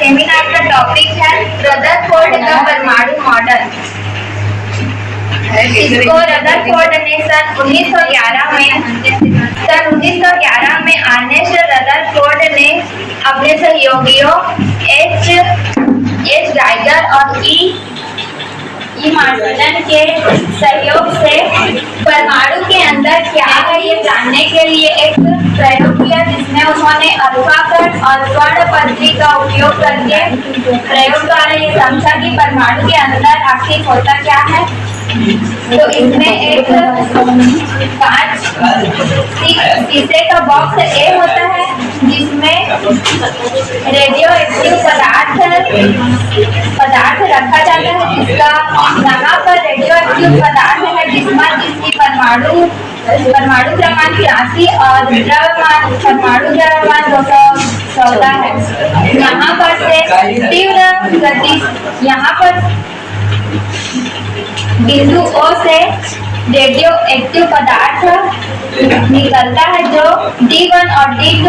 Seminar का topic है Rutherford का परमाणु मॉडल। इसको रदरफोर्ड ने सन 1911 में अर्नेस्ट रदरफोर्ड ने अपने सहयोगियों एच गाइगर और ई मार्टिन के सहयोग से परमाणु के अंदर क्या है ये जानने के लिए एक प्रयोग किया, जिसमें उन्होंने अल्फा कण और स्वर्ण पद्धति का उपयोग करके प्रयोग द्वारा ये समझा कि परमाणु के अंदर आखिर होता क्या है। तो इसमें एक कांच शीशे का बॉक्स ए होता है जिसमें रेडियो एक्टिव पदार्थ रखा जाता है, जिसका यहाँ पर रेडियो एक्टिव पदार्थ है जिसकी परमाणु क्रमांक 83 और परमाणु द्रव्यमान 214 है। यहाँ पर से तीव्र गति बिंदु O से रेडियो एक्टिव पदार्थ निकलता है जो D1 और D2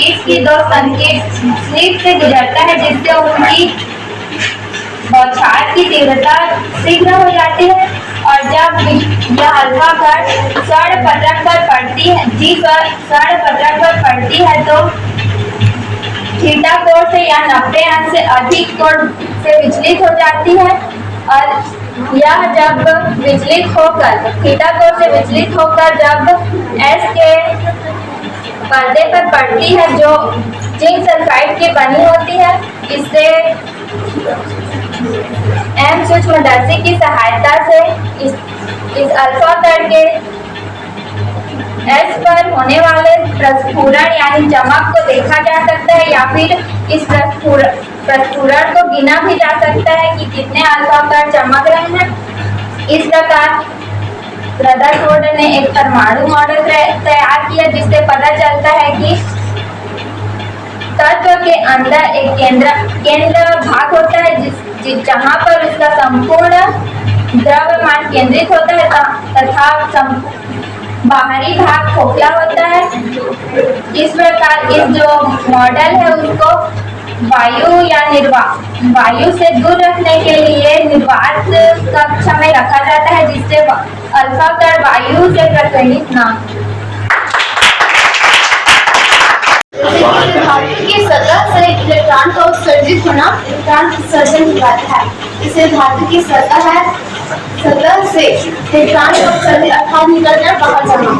इसकी दो संकेत स्लिप से गुजरता है, जिससे उनकी बौछार की तीव्रता शीघ्र हो जाती है। और जब यह अल्फा कण स्वर्ण पत्रक पर पड़ती है तो थीटा कोण से या 90 अंश से अधिक कोण से विचलित हो जाती है। और यह जब थीटा कोण से विचलित होकर जब S के पर्दे पर पड़ती है जो जिंक सल्फाइड की बनी होती है, इससे एम सूक्ष्मदर्शी की सहायता से इस अल्फा कण के S पर होने वाले प्रस्फुरण यानी चमक को देखा जा सकता है, या फिर इस प्रस्फुरण को गिना भी जा सकता है कि कितने अल्फा कण चमक रहे हैं। इस प्रकार रदरफोर्ड ने एक परमाणु मॉडल तैयार किया, जिससे पता चलता है कि तत्व के अंदर एक केंद्र भाग होता है जहाँ पर उसका संपूर्ण द्रव्यमान केंद्रित होता है तथा बाहरी भाग खोखला होता है। इस प्रकार इस जो मॉडल है उसको वायु से दूर रखने के लिए निर्वात कक्ष में रखा जाता है, जिससे अल्फा कण वायु से प्रकर्षित ना की सतह से इलेक्ट्रॉन का उत्सर्जित होना इलेक्ट्रॉन उत्सर्जन कहलाता है। इसे धातु की सतह से इलेक्ट्रॉन का उत्सर्जित अर्थात निकलना बाहर जाना।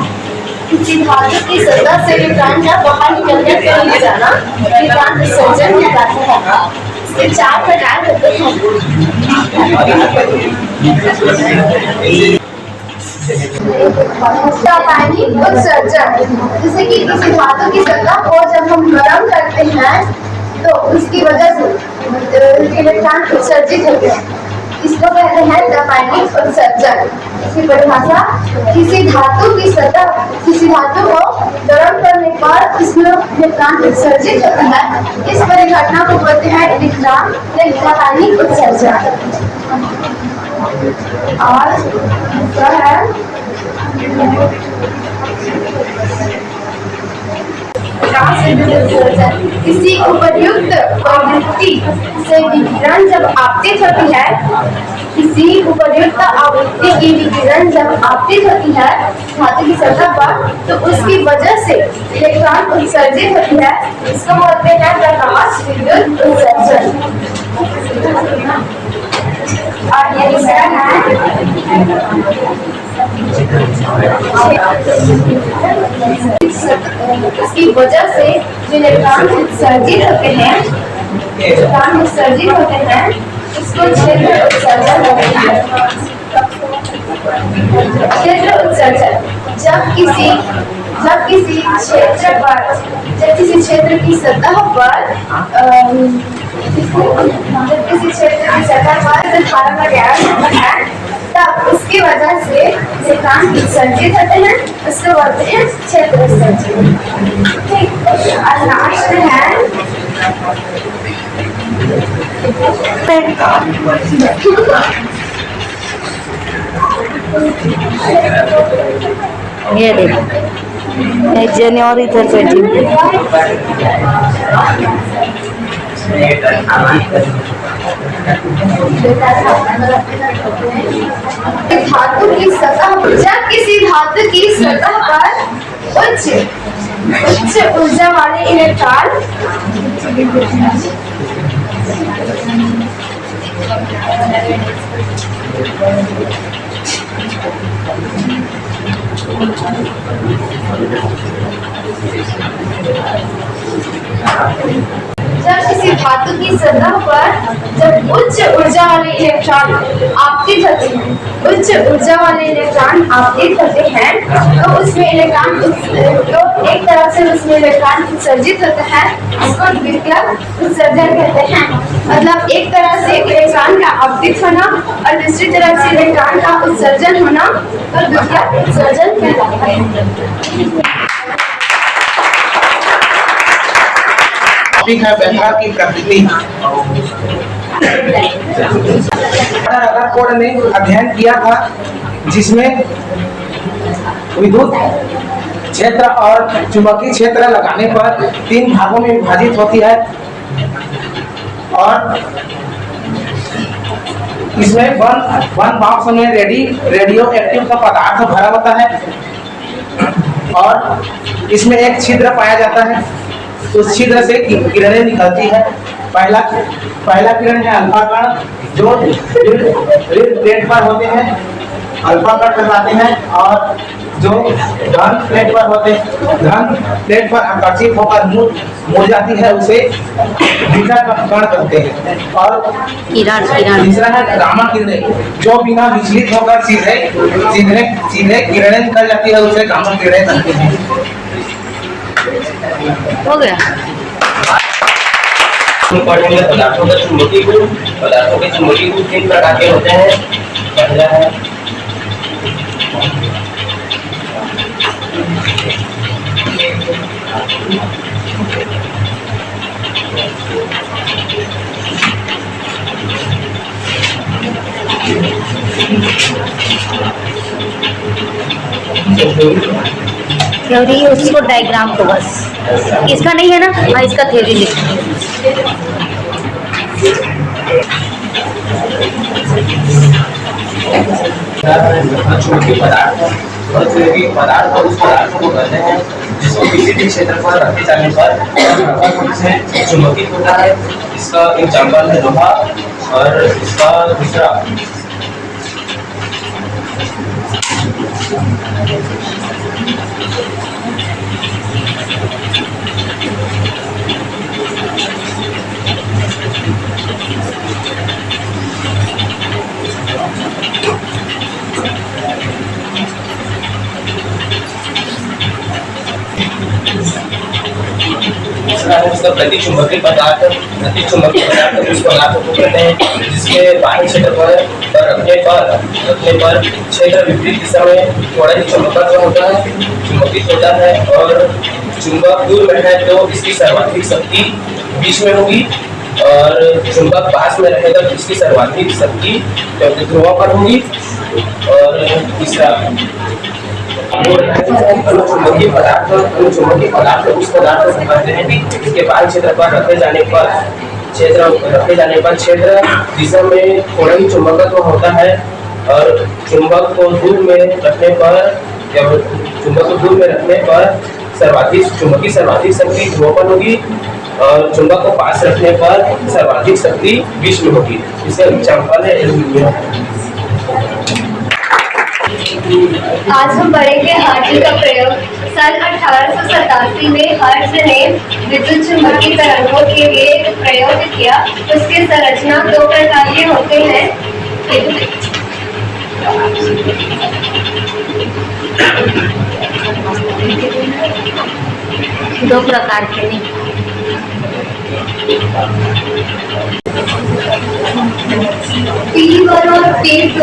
किसी धातु की सतह से इलेक्ट्रॉन का बाहर निकलकर कहीं जाना इलेक्ट्रॉन उत्सर्जन कहलाता है। इसके 4 प्रकार होते हैं। रासायनिक उत्सर्जन, जैसे कि किसी धातु की सतह को जब हम गर्म करते हैं तो उसकी वजह से इलेक्ट्रॉन उत्सर्जित होते हैं, इसको कहते हैं रासायनिक उत्सर्जन। इसकी परिभाषा किसी धातु को गर्म करने पर इसमें इलेक्ट्रॉन उत्सर्जित होता है, इस परिघटना को बोलते हैं रासायनिक उत्सर्जन। और दूसरा है किसी उपर्युक्त आवृत्ति से विकिरण जब आपतित होती है, किसी उपर्युक्त आवृत्ति की विकिरण जब आपतित होती है धातु की सतह पर, तो उसकी वजह से इलेक्ट्रॉन उत्सर्जित होती है, इसको बोलते हैं प्रकाश विद्युत उत्सर्जन। और ये दूसरा है इसकी वजह से जो इलेक्ट्रॉन उत्सर्जित होते हैं उसको क्षेत्र उत्सर्जन कहते हैं। क्षेत्र उत्सर्जन जब किसी क्षेत्र की सतह पर धारा का ज्ञान होता है, तब उसकी वजह से इलेक्ट्रॉन उत्सर्जित होते हैं, उसको बोलते हैं क्षेत्र उत्सर्जन। ठीक, और लास्ट है ये देखो एक जने और इधर बैठी धातु की सतह, जब किसी धातु की सतह पर उच्च ऊर्जा वाले इलेक्ट्रॉन जब किसी धातु की सतह पर जब उच्च ऊर्जा वाले इलेक्ट्रॉन आपतित होते हैं, उच्च ऊर्जा वाले इलेक्ट्रॉन आपतित होते हैं, तो उसमें इलेक्ट्रॉन तो एक तरफ से उसमें इलेक्ट्रॉन उत्सर्जित होता है, इसको द्वितीय उत्सर्जन कहते हैं। मतलब एक तरह से इलेक्ट्रॉन का आपतित होना और दूसरी तरफ से इलेक्ट्रॉन का उत्सर्जन होना तो द्वितीय उत्सर्जन कहलाता है। है व्यथा की प्रकृति। रदरफोर्ड ने अध्ययन किया था जिसमें विद्युत क्षेत्र और चुंबकीय क्षेत्र लगाने पर 3 भागों में विभाजित होती है और इसमें वन बॉक्स में रेडियो एक्टिव का पदार्थ भरा होता है और इसमें एक छिद्र पाया जाता है। उस छिद्र से किरणें निकलती है। पहला किरण है अल्फा कण जो प्लेट पर होते हैं, अल्फा कण कहलाते हैं, और जो धन प्लेट पर होते हैं, धन प्लेट पर आकर्षित होकर मुड़ जाती है, उसे बीटा कण कहते हैं। और तीसरा है गामा किरणें जो बिना विचलित होकर सीधे किरणें निकल जाती है, उसे गामा किरणें कहते हैं। हो गया। पदार्थों के चुंबकीय गुण 3 प्रकार के होते हैं। पहला है थ्योरी, उसको डायग्राम को बस, इसका नहीं है ना, हाँ इसका थ्योरी लिख। चुंबकीय पदार्थ और उस पदार्थ को कहते हैं जिसको किसी भी क्षेत्र पर रखे जाने पर चुंबकीय होता है। इसका एग्जाम्पल है लोहा और इसका दूसरा उसका प्रतिचुंबकीय पदार्थ उस पदार्थ को कहते हैं जिसके बाह्य क्षेत्र पर रखने पर क्षेत्र विपरीत दिशा में थोड़ा ही चुंबकत्व होता है, चुंबकित होता है, और चुंबक दूर में है तो इसकी सर्वाधिक शक्ति बीच में होगी, और चुंबक पास में रहेगा तो इसकी सर्वाधिक शक्ति ध्रुव पर होगी। और तीसरा चुंबकीय पदार्थ उस पदार्थ को कहते हैं इसके बाह्य क्षेत्र पर रखे जाने पर क्षेत्र दिशा में थोड़ा ही चुंबकत्व होता है, और चुंबक को दूर में रखने पर सर्वाधिक शक्ति ध्रुव पर होगी, और चुंबक को पास रखने पर सर्वाधिक शक्ति बीच में होगी। इसका एग्जाम्पल है एल्यूमिनियम। आज हम पढ़ेंगे हर्ट्ज का प्रयोग। सन 1887 में हर्ट्ज ने विद्युत चुम्बकीय तरंगों के लिए एक प्रयोग किया। उसकी संरचना 2 प्रकार के होते हैं। दो प्रकार के नहीं, P1 और P2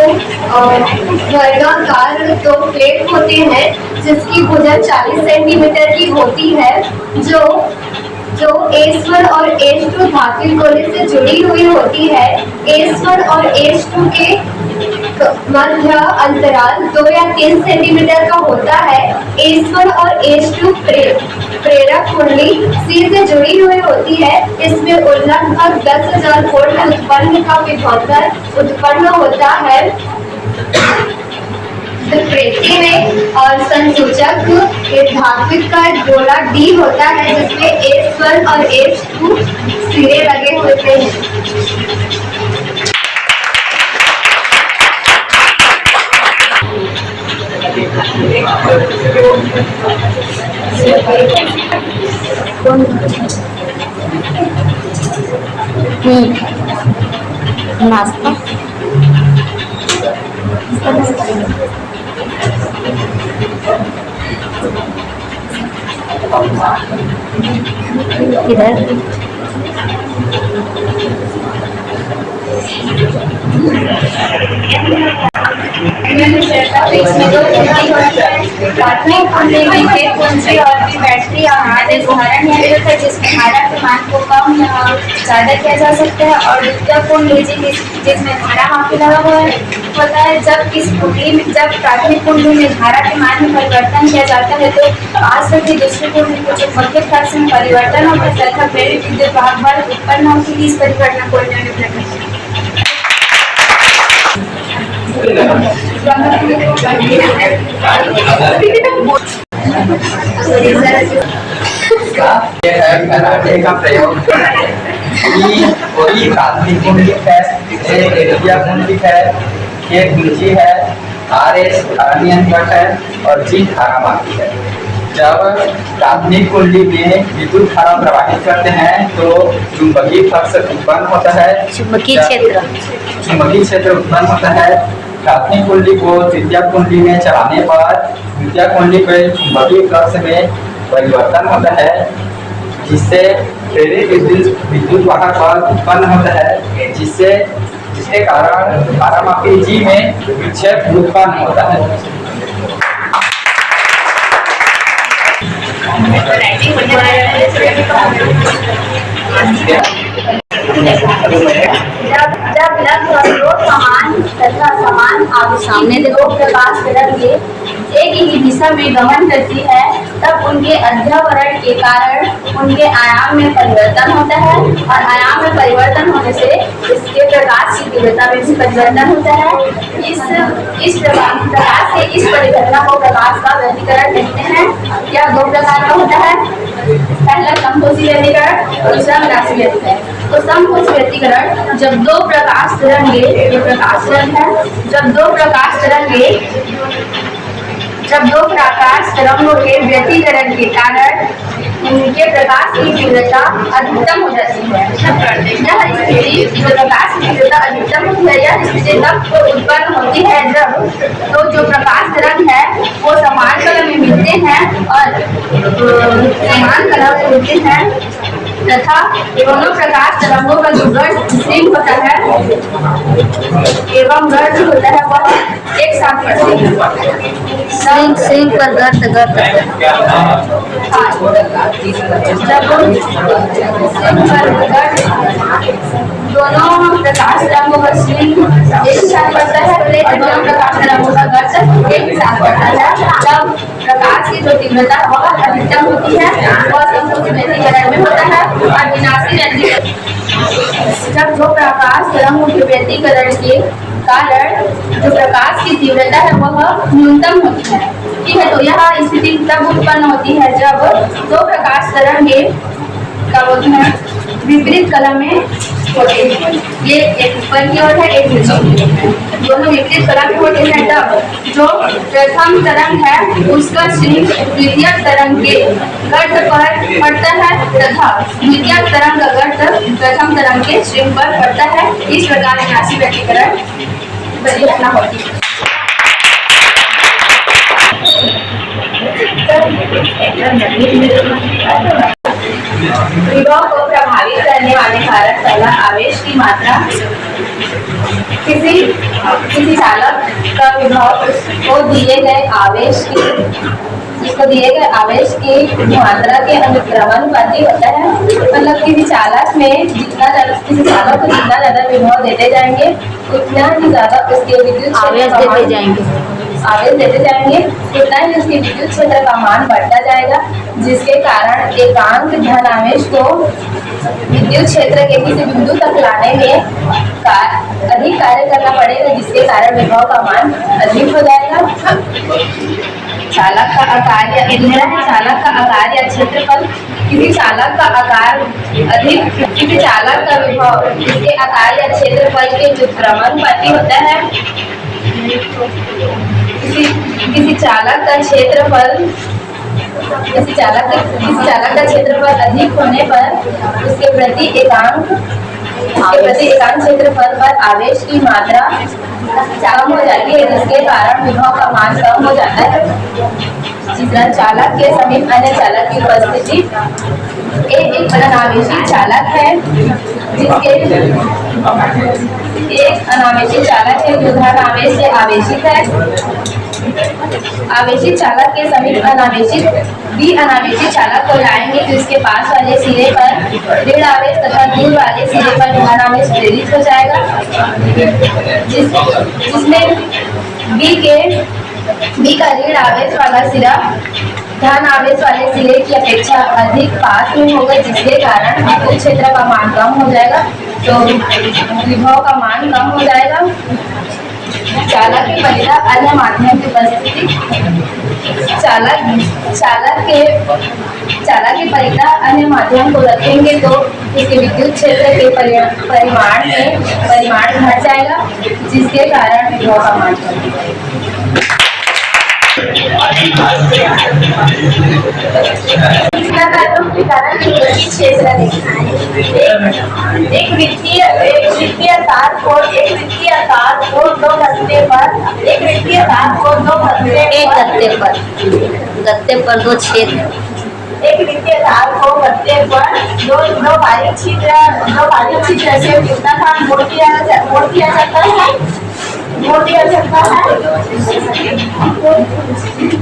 वर्गाकार 2 प्लेट होते हैं जिसकी भुजा 40 सेंटीमीटर की होती है, जो जो H1 और H2 धात्विक गोले से जुड़ी हुई होती है। H1 और H2 के मध्य अंतराल 2 या 3 सेंटीमीटर का होता है। H1 और H2 प्रेरक कुंडली C से जुड़ी हुई होती है। इसमें लगभग 10,000 वोल्ट उत्पन्न का विभवांतर उत्पन्न होता है। प्रेती में और संसूचक धात्विक का गोला D होता है, जिसमें H1 और H2 सिरे लगे होते हैं। नाश्ता इधर प्राथमिक कुंडली में एक कुंजी और भी बैटरी और आदि उदाहरण है जिसमें धारा के मान को कम या ज्यादा किया जा सकता है। और द्वितीय कुंडली जिसमें धारा मापी लगा हुआ होता है। जब प्राथमिक कुंडली में धारा के मान में परिवर्तन किया जाता है तो आसपास की दूसरी कुंडली को चुंबकीय फ्लक्स में परिवर्तन होता है तथा प्रेरित विद्युत वाहक बल उत्पन्न होती है। इस परिघटना को ये है कराटे का प्रयोग। कोई प्राथमिक कुंडली है, एक द्वितीय कुंडली है, एक कुंजी है, RS धारा नियंत्रक है और G धारा मापी है। जब प्राथमिक कुंडली में विद्युत धारा प्रवाहित करते हैं तो चुंबकीय फ्लक्स उत्पन्न होता है। चुंबकीय क्षेत्र उत्पन्न होता है। प्राथमिक कुंडली को द्वितीय कुंडली में चलाने पर द्वितीय कुंडली के चुंबकीय फ्लक्स में परिवर्तन होता है, जिससे प्रेरित विद्युत वाहक बल उत्पन्न होता है, जिसके कारण धारामापी G में विक्षेप उत्पन्न होता है। जब लगभग दो समान तथा समान सामने दो प्रकाश तरंगे एक ही दिशा में गमन करती है तब उनके अध्यावरण के कारण उनके आयाम में परिवर्तन होता है और आयाम में परिवर्तन होने से इसके प्रकाश की तीव्रता में भी परिवर्तन होता है। इस प्रकाश के इस परिघटना को प्रकाश का व्यतिकरण कहते हैं। यह दो प्रकार का होता है। पहला समकोषी व्यतिकरण, दूसरा राशि व्यतिकरण। तो समकोषी व्यतिकरण जब दो प्रकाश तरंगे जब दो प्रकाश तरंगों के व्यतिकरण के कारण उनके प्रकाश की तीव्रता अधिकतम हो जाती है। यह स्थिति जो प्रकाश की तीव्रता अधिकतम होती है, यह स्थिति तब उत्पन्न होती है जब तो जो प्रकाश तरंग है वो समान कला में मिलते हैं और समान कला में मिलते हैं तथा दोनों प्रकाश तरंगों का जो गर्त स्ट्रिंग होता है एवं गर्त होता है वह एक साथ पड़ते हैं। सिंह पर गर्त दोनों प्रकाश तरंगों का स्ट्रिंग एक साथ पड़ता है, दोनों प्रकाश तरंगों का गर्त एक साथ पड़ता है। जब प्रकाश की जो तीव्रता बहुत अधिकतम होती है वह समकोषी व्यतिकरण में होता है और विनाशी व्यतिकरण जब दो प्रकाश तरंगों के व्यतिकरण के कारण जो प्रकाश की तीव्रता है वह न्यूनतम होती है। ठीक है, तो यह स्थिति तब उत्पन्न होती है जब दो प्रकाश तरंगे का विपरीत कला में होते हैं। ये एक ऊपर की ओर है, एक नीचे की ओर है, दोनों विपरीत कला में होते हैं। तब जो प्रथम तरंग है उसका स्ट्रिंग द्वितीय तरंग के गर्त पर पड़ता है तथा द्वितीय तरंग का गर्त प्रथम तरंग के स्ट्रिंग पर पड़ता है। इस प्रकार विनाशी व्यतिकरण परिघटना होती है। विभव को प्रभावित करने वाले कारक पहला आवेश की मात्रा। किसी चालक का विभव को दिए गए आवेश की जिसको दिए गए आवेश की मात्रा के अनुक्रमानुपाती होता है। मतलब किसी चालक में किसी चालक को जितना ज्यादा विभव देते जाएंगे उतना ही ज्यादा उसके विद्युत आवेश क्षेत्र का देते मान- जाएंगे। आवेश देते जाएंगे उतना ही उसके विद्युत क्षेत्र का मान बढ़ता जाएगा, जिसके कारण एकांक धन आवेश को विद्युत क्षेत्र के किसी बिंदु तक लाने में अधिक कार्य करना पड़ेगा, जिसके कारण विभव का मान अधिक हो जाएगा। चालक का आकार या चालक का आकार या क्षेत्रफल किसी चालक का आकार अधिक किसी चालक का विभव इसके आकार या क्षेत्रफल के व्युत्क्रमानुपाती होता है। किसी चालक का क्षेत्रफल अधिक होने पर उसके प्रति एकांक क्षेत्रफल पर आवेश की मात्रा कम हो जाती है, जिसके कारण विभव का मान कम हो जाता है। तीसरा, चालक के समीप अन्य चालक की उपस्थिति। एक अनावेशी चालक है जो धन आवेश से आवेशित है। आवेशित चालक के समीप अनावेशित चालक को लाएंगे, जिसके पास वाले सिरे पर ऋण आवेश तथा दूर वाले सिरे पर धन आवेश प्रेरित हो जाएगा, जिसमें बी का ऋण आवेश वाला सिरा धन आवेश वाले सिरे की अपेक्षा अधिक पास में होगा, जिसके कारण विद्युत क्षेत्र का मान कम हो जाएगा, तो विभव का मान कम हो जाएगा। चालक की परिधा अन्य माध्यम की उपस्थिति। चालक की परिधा अन्य माध्यम को रखेंगे तो उसके विद्युत क्षेत्र के परिमाण घट जाएगा, जिसके कारण विभव का मान कम हो जाएगा। क्षेत्र एक वृत्तीय तार को दो गत्ते पर दो छेद। एक वृत्तीय तार को गत्ते पर दो बारीक छिद्र से वृत्ताकार मोड़ दिया जाता है।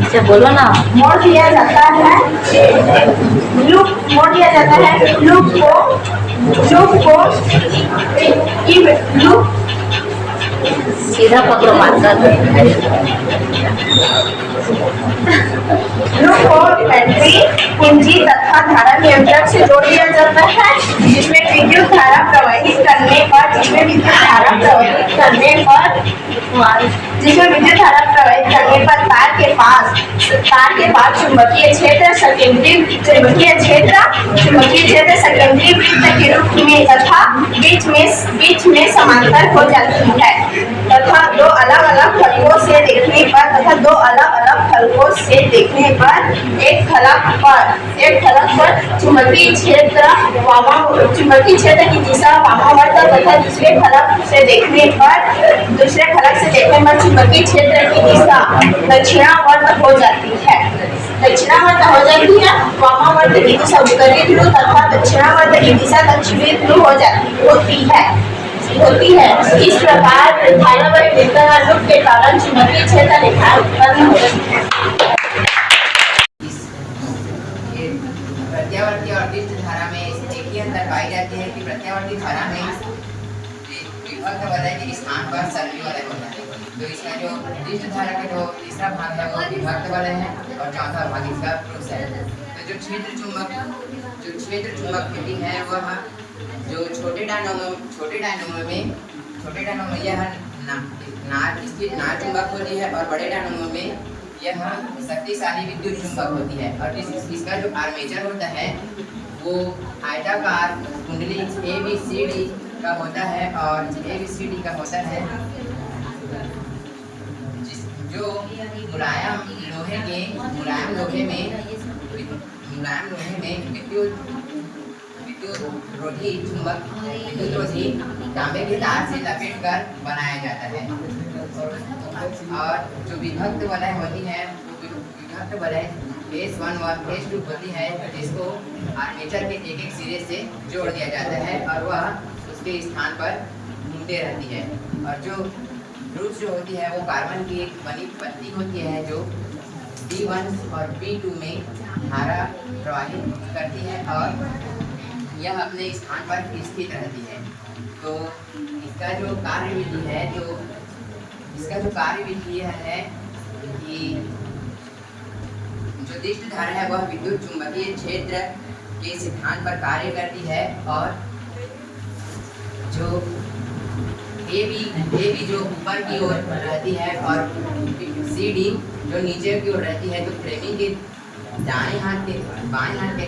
अच्छा बोलो ना। मोड़ दिया जाता है। लूप सीधा पकड़ो मारकर। बैटरी कुंजी तथा धारा नियंत्रक से जोड़ दिया जाता है, जिसमें विद्युत धारा प्रवाहित करने पर तार के पास चुंबकीय क्षेत्र संकेंद्रीय वृत्त के रूप में तथा बीच में समांतर हो जाती है तथा दो अलग अलग फलकों से देखने पर एक फलक पर चुंबकीय क्षेत्र की दिशा वामावर्त तथा दूसरे फलक से देखने पर चुंबकीय क्षेत्र की दिशा दक्षिणावर्त हो जाती है। वामावर्त की दिशा उत्तरी ध्रुव तथा दक्षिणावर्त की दिशा दक्षिणी ध्रुव होती है। इस प्रकार धारावाही वितरण लूप के कारण चुंबकीय क्षेत्र रेखाएं उत्पन्न होती है। प्रत्यावर्ती और डिस्क धारा में एक ही अंतर पाई जाती है कि प्रत्यावर्ती धारा में विभक्त वलय के स्थान पर सर्वी वलय होता है, तो इसका जो डिस्क धारा का जो तीसरा भाग है वो विभक्त वलय है और चौथा भाग इसका पुरुष है। तो जो क्षेत्र चुंबक होती है वह जो छोटे डायनामो में यह स्थिर नार चुंबक होती है और बड़े डायनामो में यह शक्तिशाली विद्युत चुंबक होती है। और इसका जो आर्मेचर होता है वो आयताकार कुंडली ABCD का होता है और ABCD का होता है, जो मुलायम लोहे में विद्युत रोधी तांबे के तार से लपेट कर बनाया जाता है। और जो विभक्त वलय होती है वो विभक्त वलय S1 और S2 होती है, जिसको आर्मेचर के एक सिरे से जोड़ दिया जाता है और वह उसके स्थान पर घूमते रहती है। और जो ध्रुव जो होती है वो कार्बन की एक बनी पत्ती होती है जो B1 और B2 में धारा प्रवाहित करती है और यह अपने स्थान पर स्थित रहती है। तो इसका जो कार्यविधि है यह है कि जो दिष्ट धारा है वह विद्युत चुंबकीय क्षेत्र के सिद्धांत पर कार्य करती है और जो ए बी जो ऊपर की ओर रहती है और सी डी जो नीचे की ओर रहती है। तो फ्लेमिंग के बाएं हाथ के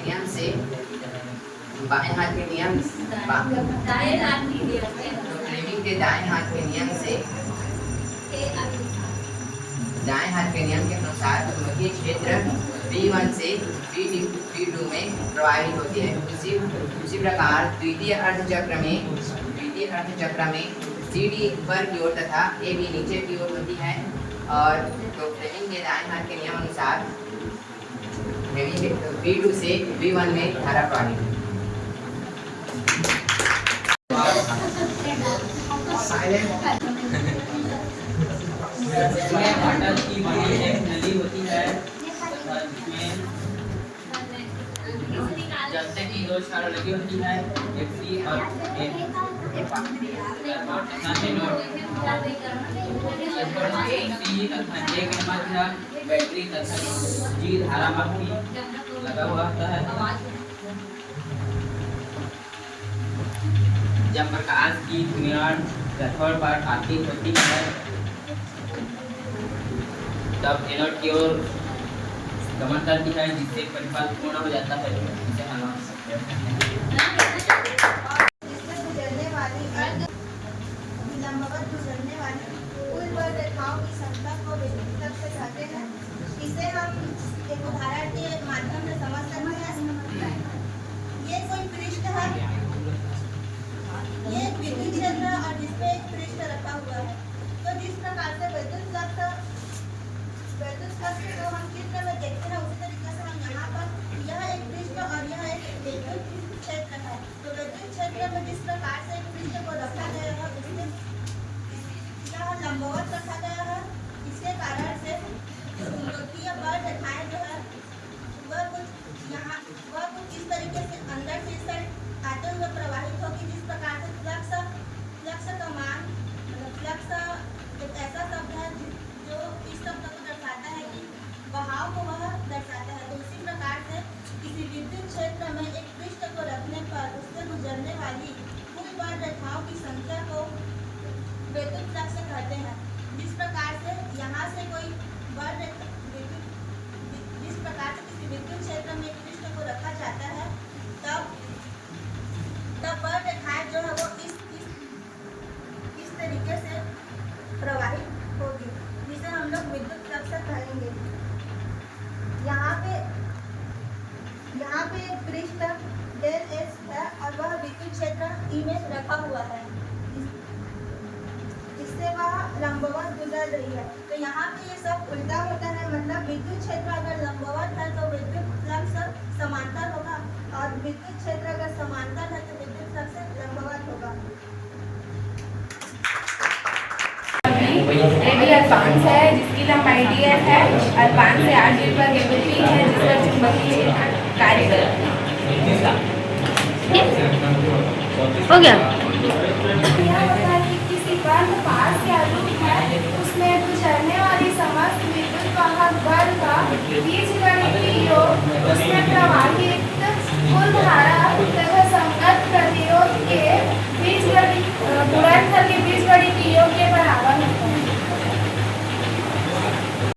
नियम से तो फ्लेमिंग के दाएं हाथ के नियम के अनुसार चुंबकीय क्षेत्र B1 से B2 में प्रवाहित होती है। उसी प्रकार द्वितीय अर्धचक्र में CD ऊपर की ओर तथा AB नीचे की ओर होती है और तो फ्लेमिंग के दाएं हाथ के नियम अनुसार B2 से B1 में धारा प्रवाहित होती है। इसमें वाटर की बड़ी एक नली होती है तथा इसमें जैसे कि दो क्षार लगी होती है, एक सी और एक नोट तथा नोट सी तथा ए के मध्य बैटरी तथा जी धारावाहक भी लगा हुआ होता है। जब प्रकाश की किरण कैथोड पर आती होती है तब एनोड की ओर गमन करती है जिससे परिपथ पूर्ण हो जाता है। इसे हम जिससे गुजरने वाली लंबवत गुजरने वाली कुल वर्ग रेखाओं की संख्या को विद्युत तक से कहते हैं। इसे हम एक उदाहरण के माध्यम से समझ सकते हैं। ये कोई पृष्ठ है, ये एक विद्युत क्षेत्र और जिसपे एक पृष्ठ रखा हुआ है। तो जिस प्रकार से विद्युत फ्लक्स को हम चित्र में देखते हैं उसी तरीके से हम यहाँ पर यह एक पृष्ठ और यह एक विद्युत क्षेत्र है। तो विद्युत क्षेत्र में जिस प्रकार से एक पृष्ठ को रखा गया है उससे यह लंबवत रखा गया है। इसके कारण से चुंबकीय बल रेखाएं जो है वह कुछ इस तरीके से अंदर से इस साइड आते हुए प्रवाहित होगी। जिस प्रकार से फ्लक्स का मान फ्लक्स एक ऐसा शब्द है जो इस शब्द को दर्शाता है कि बहाव को वह दर्शाता है। तो उसी प्रकार से किसी विद्युत क्षेत्र में एक पृष्ठ को रखने पर उससे गुजरने वाली कुल बल रेखाओं की संख्या को विद्युत फ्लक्स कहते हैं। जिस प्रकार से यहाँ से कोई बल जिस प्रकार से किसी विद्युत क्षेत्र में एक पृष्ठ को रखा जाता है तब बल रेखाएं जो है वो इस तरीके से प्रवाहित होगी जिसे हम लोग विद्युत फ्लक्स कहेंगे। यहाँ पे एक पृष्ठ डेल एस है और वह विद्युत क्षेत्र ई में रखा हुआ है। इससे वह लंबवत गुजर रही है। तो यहाँ पे ये सब उल्टा होता है, मतलब विद्युत क्षेत्र अगर लंबवत है तो विद्युत फ्लक्स समांतर होगा और विद्युत क्षेत्र अगर समांतर है तो विद्युत फ्लक्स लंबवत होगा। एडी अल्पांश है जिसकी लंबाई ds है। अल्पांश से आगे पर केबल p है जिसका चुंबकीय कार्य करता है। हो गया। यह होता है कि किसी बल पास या लूप है उसमें गुजरने वाली समस्त विद्युत वाहक बल का ये